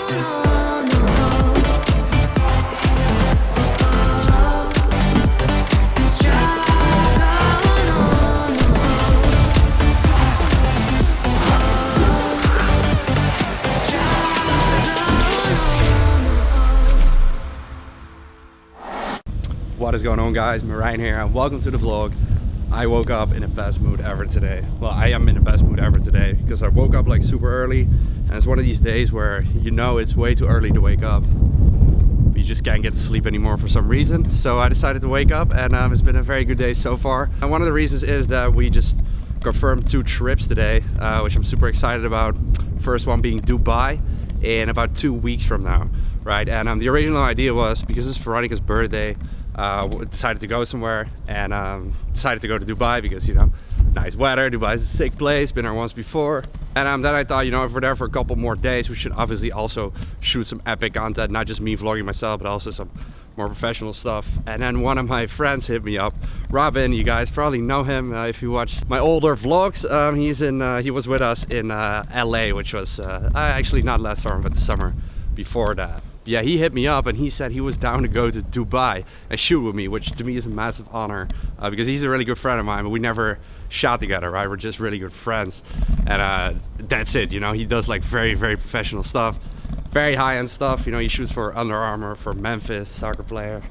What is going on, guys? Merijn here and welcome to the vlog. I woke up in the best mood ever today. Well, I am in the best mood ever today because I woke up like super early, and it's one of these days where you know it's way too early to wake up, but you just can't get to sleep anymore for some reason. So I decided to wake up, and it's been a very good day so far. And one of the reasons is that we just confirmed 2 trips today, which I'm super excited about. First one being Dubai in about 2 weeks from now, right? And the original idea was, because it's Veronica's birthday, decided to go somewhere, and decided to go to Dubai because, you know, nice weather. Dubai is a sick place, been there once before. And then I thought, you know, if we're there for a couple more days, we should obviously also shoot some epic content, not just me vlogging myself, but also some more professional stuff. And then one of my friends hit me up, Robin. You guys probably know him if you watch my older vlogs. He was with us in LA, which was actually not last summer, but the summer before that. Yeah, he hit me up and he said he was down to go to Dubai and shoot with me, which to me is a massive honor because he's a really good friend of mine, but we never shot together, right? We're just really good friends, and that's it. You know, he does like very professional stuff, very high-end stuff. You know, he shoots for Under Armour, for Memphis, soccer player,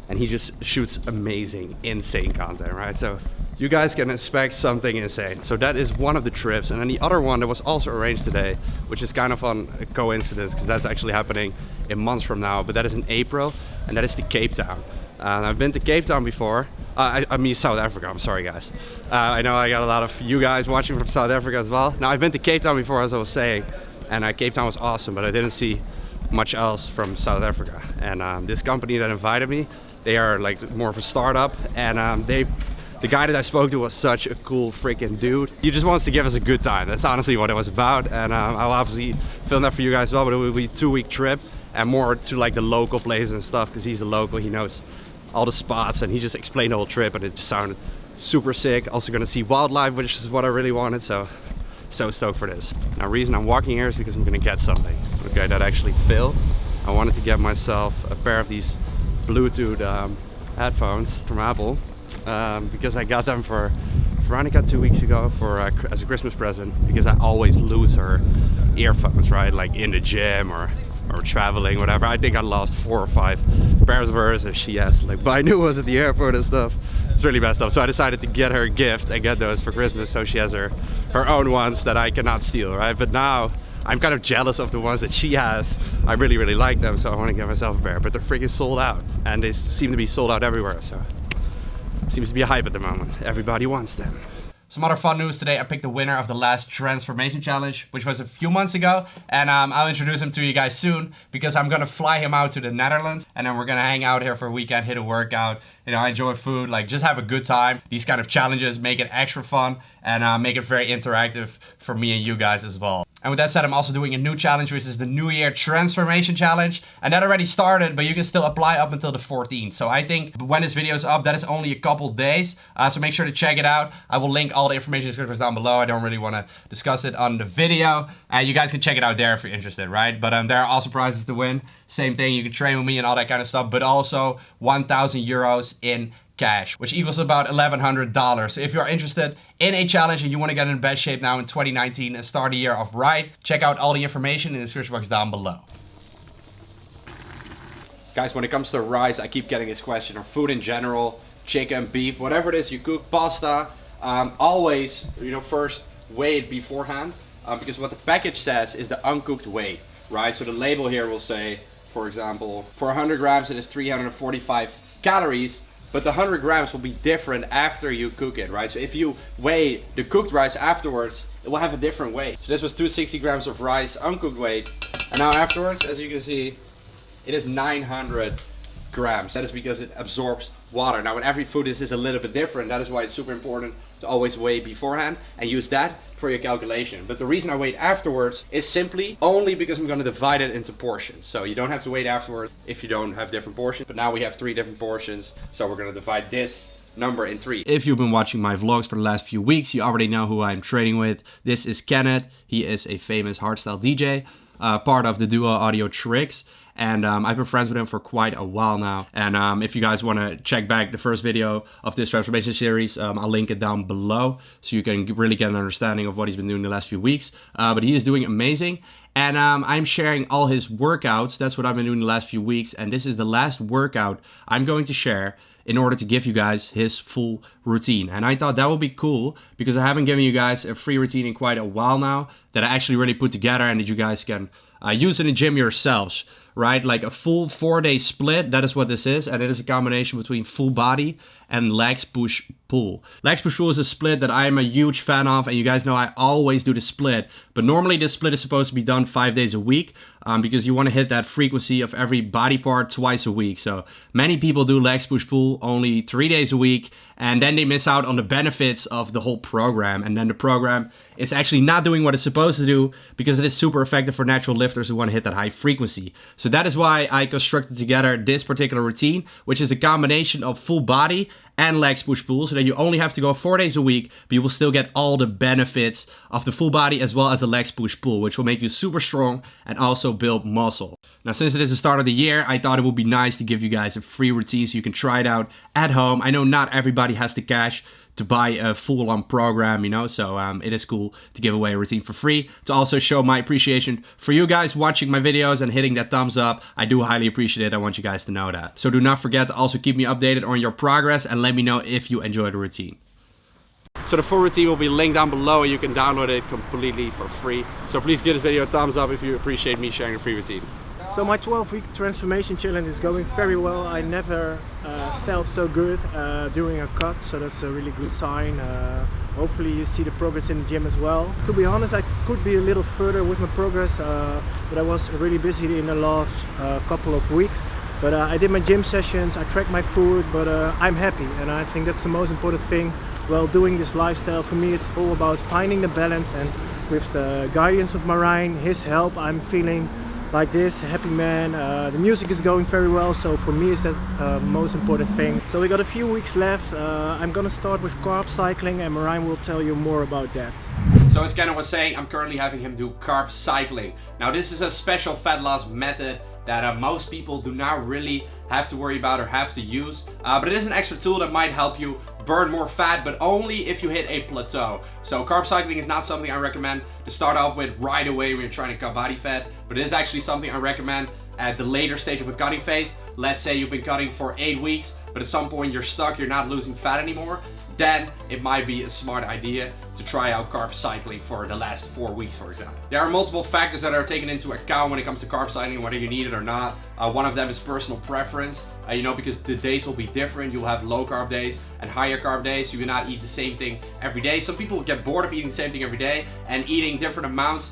and he just shoots amazing, insane content, right? So you guys can expect something insane. So that is one of the trips. And then the other one that was also arranged today, which is kind of on a coincidence because that's actually happening in months from now, but that is in April, and that is to Cape Town. I've been to Cape Town before. I mean South Africa, I'm sorry guys. I know I got a lot of you guys watching from South Africa as well. Now, I've been to Cape Town before, as I was saying, and Cape Town was awesome, but I didn't see much else from South Africa. And this company that invited me, they are like more of a startup, and the guy that I spoke to was such a cool freaking dude. He just wants to give us a good time. That's honestly what it was about. And I'll obviously film that for you guys as well, but it will be a 2-week trip and more to like the local places and stuff, because he's a local, he knows all the spots, and he just explained the whole trip and it just sounded super sick. Also gonna see wildlife, which is what I really wanted, so stoked for this. Now, the reason I'm walking here is because I'm gonna get something. Okay, that actually filled. I wanted to get myself a pair of these Bluetooth headphones from Apple. Because I got them for Veronica 2 weeks ago as a Christmas present, because I always lose her earphones, right? Like in the gym or traveling, whatever. I think I lost 4 or 5 pairs of hers, and she has to like buy new ones at the airport and stuff. It's really messed up. So I decided to get her a gift and get those for Christmas, so she has her own ones that I cannot steal, right? But now I'm kind of jealous of the ones that she has. I really like them, so I want to get myself a pair, but they're freaking sold out, and they seem to be sold out everywhere, so seems to be a hype at the moment. Everybody wants them. Some other fun news today. I picked the winner of the last transformation challenge, which was a few months ago, and I'll introduce him to you guys soon, because I'm gonna fly him out to the Netherlands, and then we're gonna hang out here for a weekend, hit a workout, you know, enjoy food, like just have a good time. These kind of challenges make it extra fun and make it very interactive for me and you guys as well. And with that said, I'm also doing a new challenge, which is the New Year Transformation Challenge. And that already started, but you can still apply up until the 14th. So I think when this video is up, that is only a couple days. So make sure to check it out. I will link all the information in the description down below. I don't really want to discuss it on the video. You guys can check it out there if you're interested, right? But there are also prizes to win. Same thing, you can train with me and all that kind of stuff, but also 1,000 euros in cash, which equals about $1,100. So if you're interested in a challenge and you want to get in best shape now in 2019 and start a year off right, check out all the information in the description box down below. Guys, when it comes to rice, I keep getting this question, or food in general, chicken, beef, whatever it is you cook, pasta, always, you know, first weigh it beforehand, because what the package says is the uncooked weight, right? So the label here will say, for example, for 100 grams it is 345 calories, but the 100 grams will be different after you cook it, right? So if you weigh the cooked rice afterwards, it will have a different weight. So this was 260 grams of rice, uncooked weight. And now afterwards, as you can see, it is 900 grams. That is because it absorbs water. Now, when every food is a little bit different, that is why it's super important to always weigh beforehand and use that for your calculation. But the reason I weighed afterwards is simply only because I'm going to divide it into portions. So you don't have to wait afterwards if you don't have different portions. But now we have 3 different portions, so we're going to divide this number in 3. If you've been watching my vlogs for the last few weeks, you already know who I'm training with. This is Kenneth. He is a famous hardstyle DJ. part of the Duo Audio Tricks. And I've been friends with him for quite a while now. And if you guys want to check back the first video of this transformation series, I'll link it down below so you can really get an understanding of what he's been doing the last few weeks. But he is doing amazing. And I'm sharing all his workouts. That's what I've been doing the last few weeks. And this is the last workout I'm going to share in order to give you guys his full routine. And I thought that would be cool because I haven't given you guys a free routine in quite a while now that I actually really put together and that you guys can use in the gym yourselves. Right, like a full 4-day split, that is what this is, and it is a combination between full body and legs push pull. Legs push pull is a split that I am a huge fan of, and you guys know I always do the split, but normally this split is supposed to be done 5 days a week because you want to hit that frequency of every body part twice a week. So many people do legs push pull only 3 days a week, and then they miss out on the benefits of the whole program, and then the program is actually not doing what it's supposed to do because it is super effective for natural lifters who want to hit that high frequency. So that is why I constructed together this particular routine, which is a combination of full body and legs push pull, so that you only have to go 4 days a week, but you will still get all the benefits of the full body as well as the legs push pull, which will make you super strong and also build muscle. Now, since it is the start of the year, I thought it would be nice to give you guys a free routine so you can try it out at home. I know not everybody has the cash to buy a full-on program, you know, so it is cool to give away a routine for free, to also show my appreciation for you guys watching my videos and hitting that thumbs up. I do highly appreciate it. I want you guys to know that. So do not forget to also keep me updated on your progress and let me know if you enjoy the routine. So the full routine will be linked down below and you can download it completely for free. So please give this video a thumbs up if you appreciate me sharing a free routine. So my 12-week transformation challenge is going very well. I never felt so good during a cut, so that's a really good sign. Hopefully you see the progress in the gym as well. To be honest, I could be a little further with my progress, but I was really busy in the last couple of weeks. But I did my gym sessions, I tracked my food, but I'm happy, and I think that's the most important thing. While doing this lifestyle, for me it's all about finding the balance, and with the guidance of Merijn, his help, I'm feeling like this, a happy man. The music is going very well, so for me it's the most important thing. So we got a few weeks left. I'm gonna start with carb cycling, and Merijn will tell you more about that. So as Ken was saying, I'm currently having him do carb cycling. Now this is a special fat loss method that most people do not really have to worry about or have to use, but it is an extra tool that might help you burn more fat, but only if you hit a plateau. So carb cycling is not something I recommend to start off with right away when you're trying to cut body fat, but it is actually something I recommend at the later stage of a cutting phase. Let's say you've been cutting for 8 weeks, but at some point you're stuck, you're not losing fat anymore, then it might be a smart idea to try out carb cycling for the last 4 weeks, for example. There are multiple factors that are taken into account when it comes to carb cycling, whether you need it or not. One of them is personal preference, you know, because the days will be different. You'll have low carb days and higher carb days. You cannot eat the same thing every day. Some people get bored of eating the same thing every day, and eating different amounts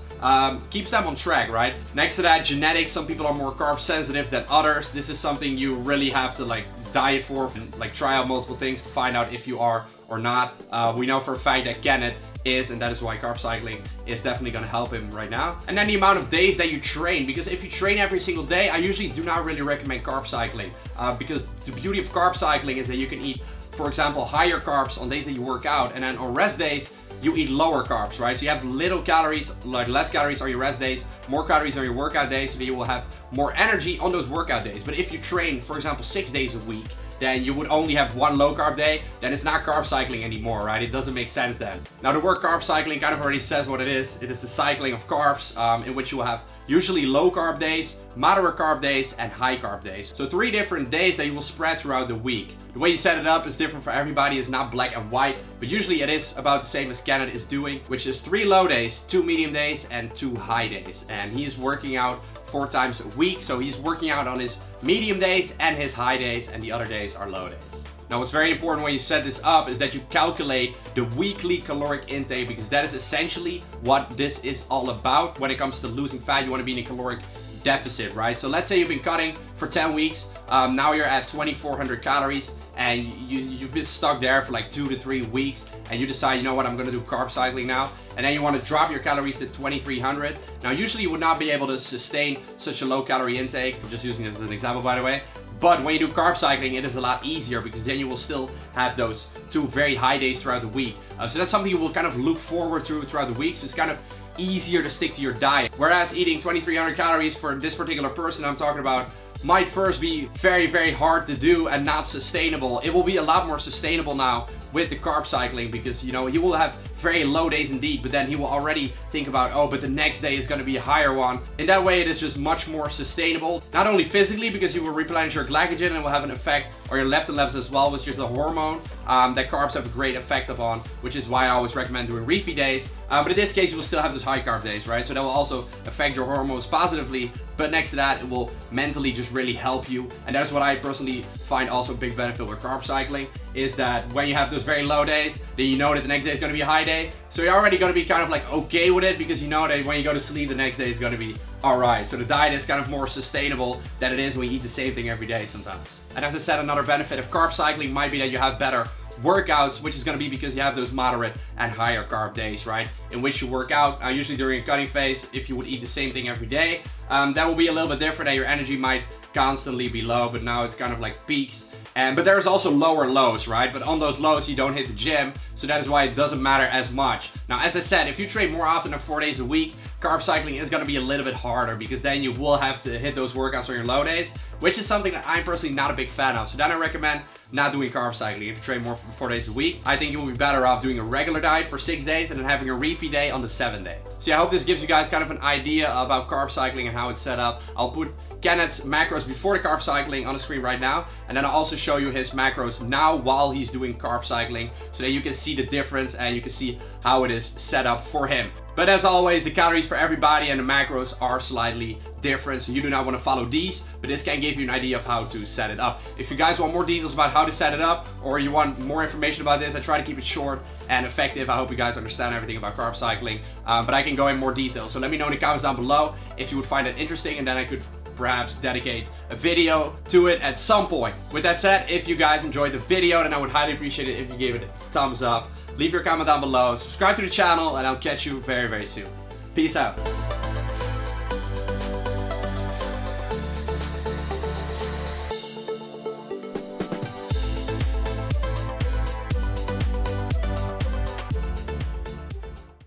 keeps them on track, right? Next to that, genetics. Some people are more carb sensitive than others. This is something you really have to like diet for and like try out multiple things to find out if you are or not. We know for a fact that Kenneth is, and that is why carb cycling is definitely going to help him right now. And then the amount of days that you train, because if you train every single day, I usually do not really recommend carb cycling, because the beauty of carb cycling is that you can eat, for example, higher carbs on days that you work out, and then on rest days you eat lower carbs, right? So you have little calories, like less calories on your rest days, more calories on your workout days, so that you will have more energy on those workout days. But if you train, for example, 6 days a week, then you would only have one low carb day, then it's not carb cycling anymore, right? It doesn't make sense then. Now the word carb cycling kind of already says what it is. It is the cycling of carbs, in which you will have usually low carb days, moderate carb days, and high carb days. So 3 different days that you will spread throughout the week. The way you set it up is different for everybody. It's not black and white, but usually it is about the same as Kenneth is doing, which is 3 low days, 2 medium days, and 2 high days. And he is working out 4 times a week, so he's working out on his medium days and his high days, and the other days are low days. Now what's very important when you set this up is that you calculate the weekly caloric intake, because that is essentially what this is all about. When it comes to losing fat, you want to be in a caloric deficit, right? So let's say you've been cutting for 10 weeks, now you're at 2,400 calories, and you've been stuck there for like 2 to 3 weeks, and you decide, you know what, I'm gonna do carb cycling now, and then you want to drop your calories to 2,300. Now usually you would not be able to sustain such a low calorie intake. I'm just using this as an example, by the way. But when you do carb cycling, it is a lot easier, because then you will still have those 2 very high days throughout the week. So that's something you will kind of look forward to throughout the week. So it's kind of easier to stick to your diet. Whereas eating 2300 calories for this particular person I'm talking about might first be very, very hard to do and not sustainable. It will be a lot more sustainable now with the carb cycling, because you know, he will have very low days indeed, but then he will already think about, oh, but the next day is going to be a higher one. In that way, it is just much more sustainable, not only physically, because you will replenish your glycogen and will have an effect on your leptin levels as well, which is a hormone that carbs have a great effect upon, which is why I always recommend doing refeed days. But in this case, you will still have those high carb days, right? So that will also affect your hormones positively, but next to that, it will mentally just really help you. And that's what I personally find also a big benefit with carb cycling, is that when you have those very low days, then you know that the next day is going to be a high day. So you're already going to be kind of like okay with it, because you know that when you go to sleep, the next day is going to be alright. So the diet is kind of more sustainable than it is when you eat the same thing every day sometimes. And as I said, another benefit of carb cycling might be that you have better workouts, which is going to be because you have those moderate and higher carb days, right? In which you work out, usually during a cutting phase. If you would eat the same thing every day, that will be a little bit different, and your energy might constantly be low, but now it's kind of like peaks. But there's also lower lows, right? But on those lows, you don't hit the gym, so that is why it doesn't matter as much. Now, as I said, if you train more often than 4 days a week, carb cycling is going to be a little bit harder, because then you will have to hit those workouts on your low days, which is something that I'm personally not a big fan of. So then I recommend not doing carb cycling. If you train more for 4 days a week, I think you will be better off doing a regular diet for 6 days and then having a refeed day on the 7th day. So yeah, I hope this gives you guys kind of an idea about carb cycling and how it's set up. I'll put Kenneth's macros before the carb cycling on the screen right now, and then I'll also show you his macros now while he's doing carb cycling, so that you can see the difference and you can see how it is set up for him. But as always, the calories for everybody and the macros are slightly different, so you do not want to follow these, but this can give you an idea of how to set it up. If you guys want more details about how to set it up, or you want more information about this, I try to keep it short and effective. I hope you guys understand everything about carb cycling, but I can go in more detail. So let me know in the comments down below if you would find it interesting, and then I could perhaps dedicate a video to it at some point. With that said, if you guys enjoyed the video, then I would highly appreciate it if you gave it a thumbs up. Leave your comment down below, subscribe to the channel, and I'll catch you very, very soon. Peace out.